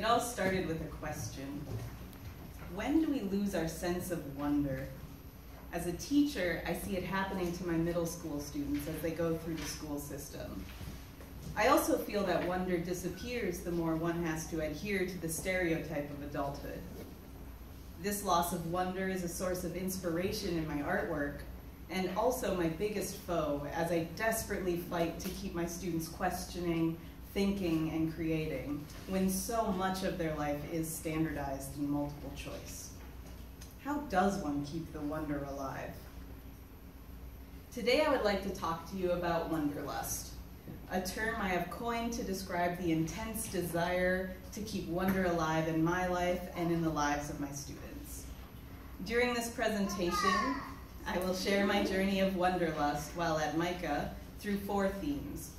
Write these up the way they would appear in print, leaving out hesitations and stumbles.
It all started with a question. When do we lose our sense of wonder? As a teacher, I see it happening to my middle school students as they go through the school system. I also feel that wonder disappears the more one has to adhere to the stereotype of adulthood. This loss of wonder is a source of inspiration in my artwork, and also my biggest foe as I desperately fight to keep my students questioning, thinking, and creating, when so much of their life is standardized and multiple choice. How does one keep the wonder alive? Today I would like to talk to you about wanderlust, a term I have coined to describe the intense desire to keep wonder alive in my life and in the lives of my students. During this presentation, I will share my journey of wanderlust while at MICA through 4 themes: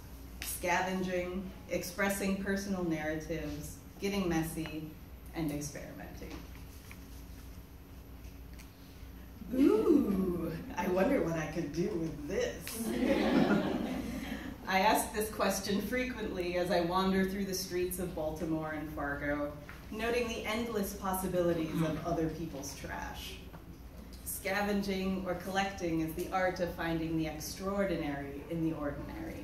scavenging, expressing personal narratives, getting messy, and experimenting. Ooh, I wonder what I could do with this. I ask this question frequently as I wander through the streets of Baltimore and Fargo, noting the endless possibilities of other people's trash. Scavenging or collecting is the art of finding the extraordinary in the ordinary.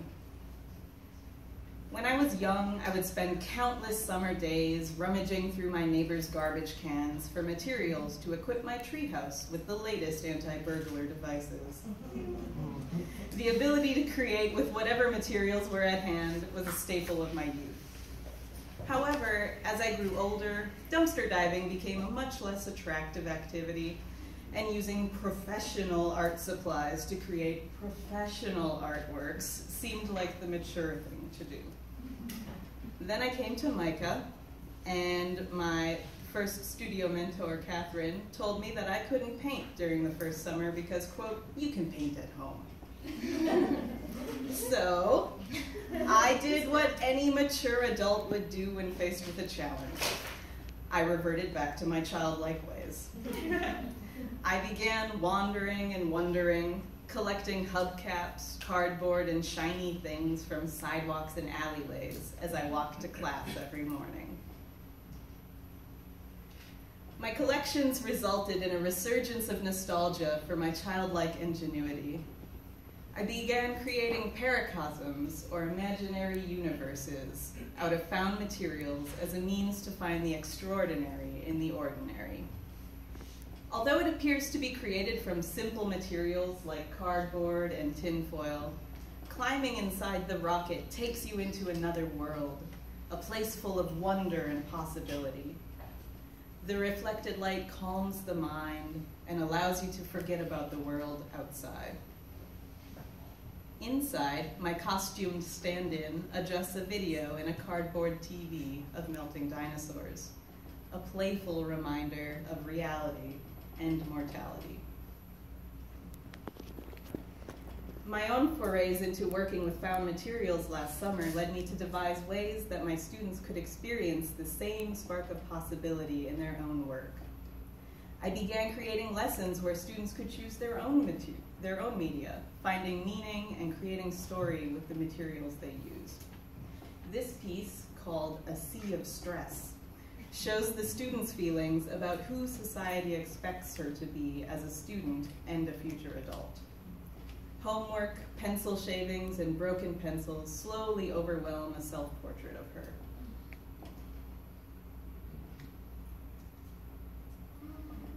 When I was young, I would spend countless summer days rummaging through my neighbor's garbage cans for materials to equip my treehouse with the latest anti-burglar devices. The ability to create with whatever materials were at hand was a staple of my youth. However, as I grew older, dumpster diving became a much less attractive activity, and using professional art supplies to create professional artworks seemed like the mature thing to do. Then I came to MICA, and my first studio mentor, Catherine, told me that I couldn't paint during the first summer because, quote, you can paint at home. So I did what any mature adult would do when faced with a challenge. I reverted back to my childlike ways. I began wandering and wondering, collecting hubcaps, cardboard, and shiny things from sidewalks and alleyways as I walked to class every morning. My collections resulted in a resurgence of nostalgia for my childlike ingenuity. I began creating paracosms, or imaginary universes, out of found materials as a means to find the extraordinary in the ordinary. Although it appears to be created from simple materials like cardboard and tinfoil, climbing inside the rocket takes you into another world, a place full of wonder and possibility. The reflected light calms the mind and allows you to forget about the world outside. Inside, my costumed stand-in adjusts a video in a cardboard TV of melting dinosaurs, a playful reminder of reality and mortality. My own forays into working with found materials last summer led me to devise ways that my students could experience the same spark of possibility in their own work. I began creating lessons where students could choose their own media, finding meaning and creating story with the materials they used. This piece, called A Sea of Stress, shows the student's feelings about who society expects her to be as a student and a future adult. Homework, pencil shavings, and broken pencils slowly overwhelm a self-portrait of her.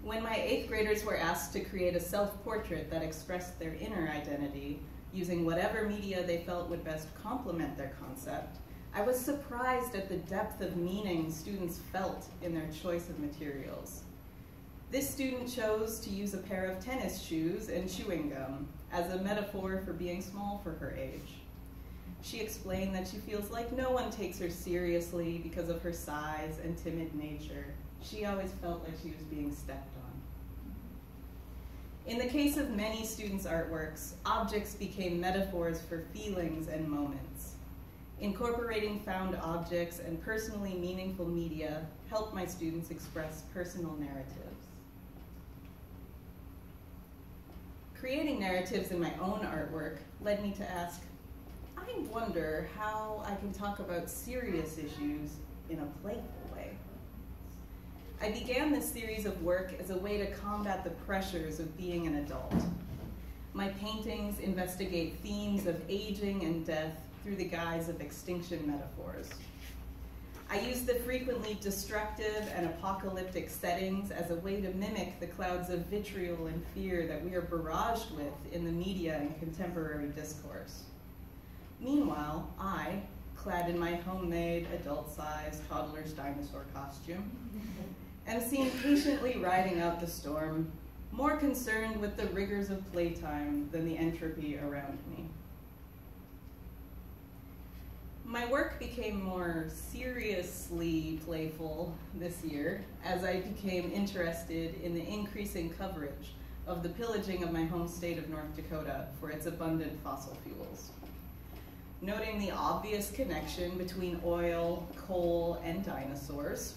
When my 8th graders were asked to create a self-portrait that expressed their inner identity, using whatever media they felt would best complement their concept, I was surprised at the depth of meaning students felt in their choice of materials. This student chose to use a pair of tennis shoes and chewing gum as a metaphor for being small for her age. She explained that she feels like no one takes her seriously because of her size and timid nature. She always felt like she was being stepped on. In the case of many students' artworks, objects became metaphors for feelings and moments. Incorporating found objects and personally meaningful media helped my students express personal narratives. Creating narratives in my own artwork led me to ask, I wonder how I can talk about serious issues in a playful way. I began this series of work as a way to combat the pressures of being an adult. My paintings investigate themes of aging and death through the guise of extinction metaphors. I use the frequently destructive and apocalyptic settings as a way to mimic the clouds of vitriol and fear that we are barraged with in the media and contemporary discourse. Meanwhile, I, clad in my homemade, adult-sized toddler's dinosaur costume, am seen patiently riding out the storm, more concerned with the rigors of playtime than the entropy around me. My work became more seriously playful this year as I became interested in the increasing coverage of the pillaging of my home state of North Dakota for its abundant fossil fuels. Noting the obvious connection between oil, coal, and dinosaurs,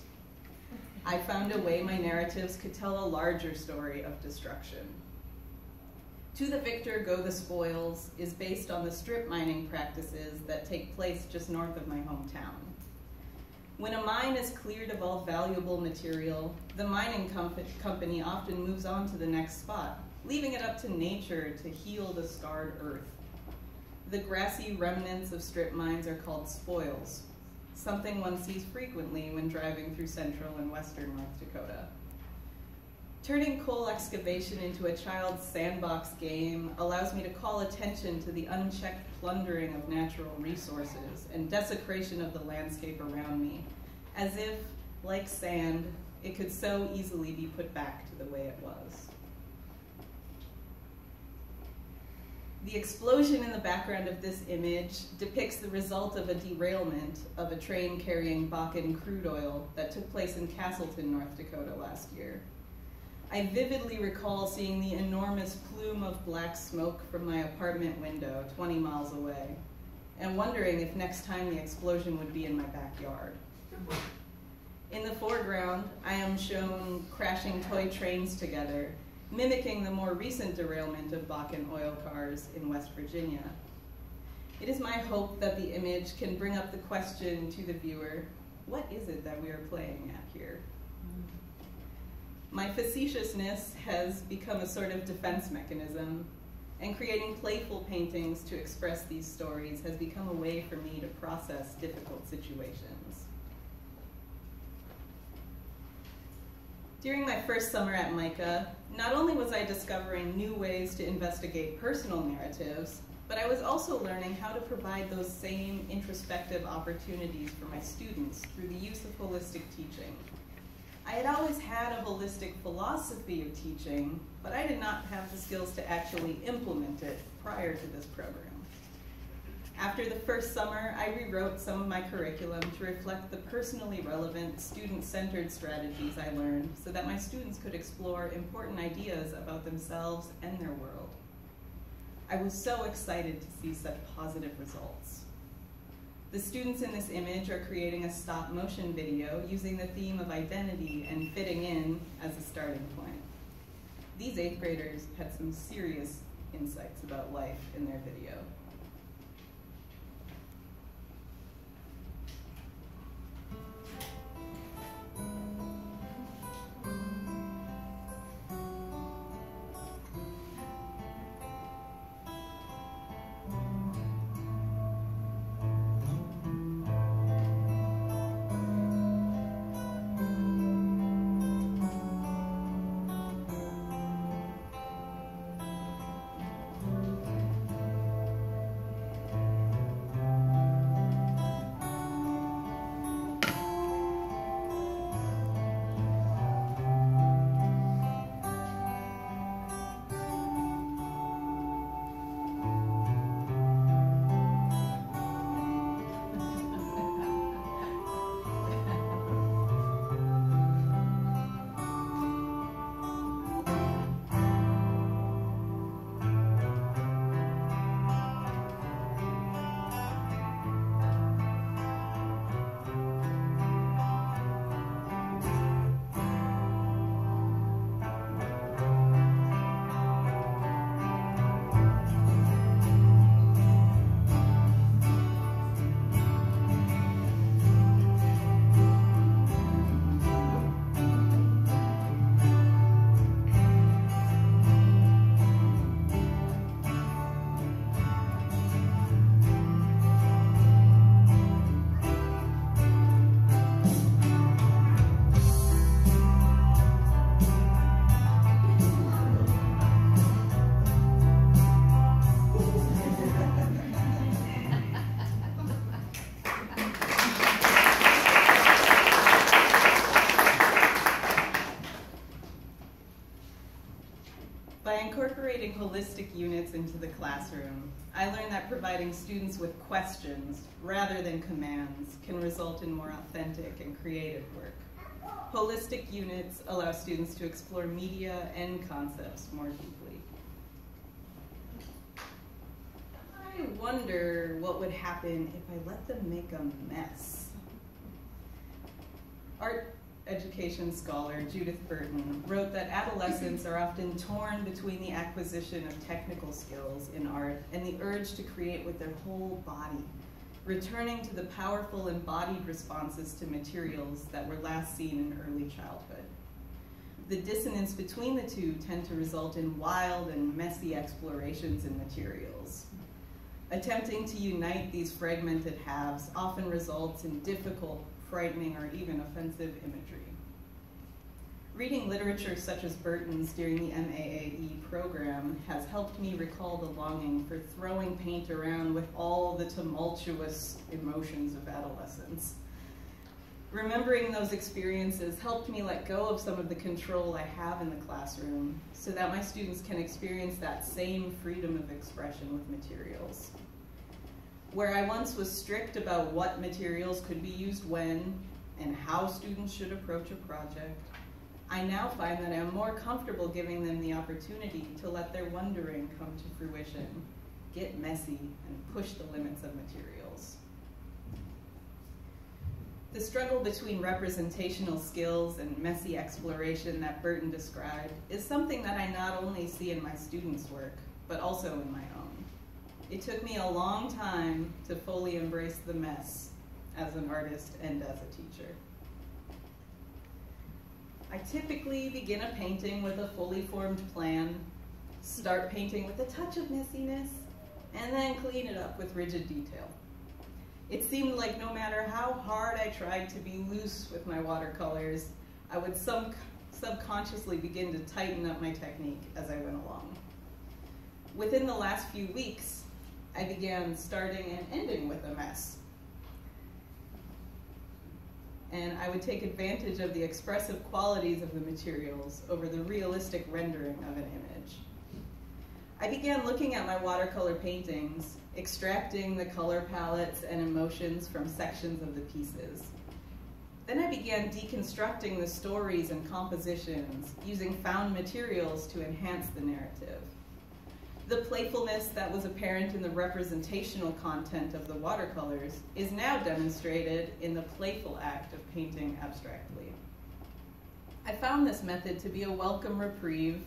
I found a way my narratives could tell a larger story of destruction. To the Victor Go the Spoils is based on the strip mining practices that take place just north of my hometown. When a mine is cleared of all valuable material, the mining company often moves on to the next spot, leaving it up to nature to heal the scarred earth. The grassy remnants of strip mines are called spoils, something one sees frequently when driving through central and western North Dakota. Turning coal excavation into a child's sandbox game allows me to call attention to the unchecked plundering of natural resources and desecration of the landscape around me, as if, like sand, it could so easily be put back to the way it was. The explosion in the background of this image depicts the result of a derailment of a train carrying Bakken crude oil that took place in Castleton, North Dakota last year. I vividly recall seeing the enormous plume of black smoke from my apartment window 20 miles away, and wondering if next time the explosion would be in my backyard. In the foreground, I am shown crashing toy trains together, mimicking the more recent derailment of Bakken oil cars in West Virginia. It is my hope that the image can bring up the question to the viewer, what is it that we are playing at here? My facetiousness has become a sort of defense mechanism, and creating playful paintings to express these stories has become a way for me to process difficult situations. During my first summer at MICA, not only was I discovering new ways to investigate personal narratives, but I was also learning how to provide those same introspective opportunities for my students through the use of holistic teaching. I had always had a holistic philosophy of teaching, but I did not have the skills to actually implement it prior to this program. After the first summer, I rewrote some of my curriculum to reflect the personally relevant, student-centered strategies I learned so that my students could explore important ideas about themselves and their world. I was so excited to see such positive results. The students in this image are creating a stop-motion video using the theme of identity and fitting in as a starting point. These 8th graders had some serious insights about life in their video. incorporating holistic units into the classroom, I learned that providing students with questions rather than commands can result in more authentic and creative work. Holistic units allow students to explore media and concepts more deeply. I wonder what would happen if I let them make a mess. Art education scholar Judith Burton wrote that adolescents are often torn between the acquisition of technical skills in art and the urge to create with their whole body, returning to the powerful embodied responses to materials that were last seen in early childhood. The dissonance between the two tend to result in wild and messy explorations in materials. Attempting to unite these fragmented halves often results in difficult, frightening, or even offensive imagery. Reading literature such as Burton's during the MAAE program has helped me recall the longing for throwing paint around with all the tumultuous emotions of adolescence. Remembering those experiences helped me let go of some of the control I have in the classroom so that my students can experience that same freedom of expression with materials. Where I once was strict about what materials could be used when and how students should approach a project, I now find that I'm more comfortable giving them the opportunity to let their wondering come to fruition, get messy, and push the limits of materials. The struggle between representational skills and messy exploration that Burton described is something that I not only see in my students' work, but also in my own. It took me a long time to fully embrace the mess as an artist and as a teacher. I typically begin a painting with a fully formed plan, start painting with a touch of messiness, and then clean it up with rigid detail. It seemed like no matter how hard I tried to be loose with my watercolors, I would subconsciously begin to tighten up my technique as I went along. Within the last few weeks, I began starting and ending with a mess. And I would take advantage of the expressive qualities of the materials over the realistic rendering of an image. I began looking at my watercolor paintings, extracting the color palettes and emotions from sections of the pieces. Then I began deconstructing the stories and compositions, using found materials to enhance the narrative. The playfulness that was apparent in the representational content of the watercolors is now demonstrated in the playful act of painting abstractly. I found this method to be a welcome reprieve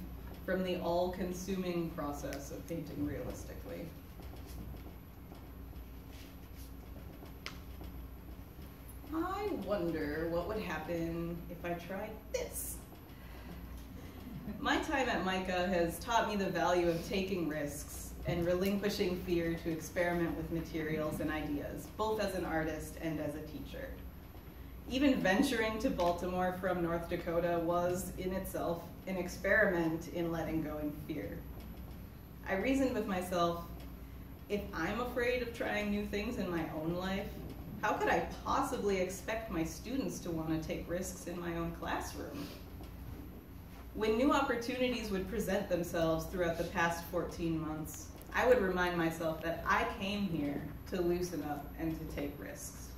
from the all-consuming process of painting realistically. I wonder what would happen if I tried this. My time at MICA has taught me the value of taking risks and relinquishing fear to experiment with materials and ideas, both as an artist and as a teacher. Even venturing to Baltimore from North Dakota was, in itself, an experiment in letting go in fear. I reasoned with myself, if I'm afraid of trying new things in my own life, how could I possibly expect my students to want to take risks in my own classroom? When new opportunities would present themselves throughout the past 14 months, I would remind myself that I came here to loosen up and to take risks.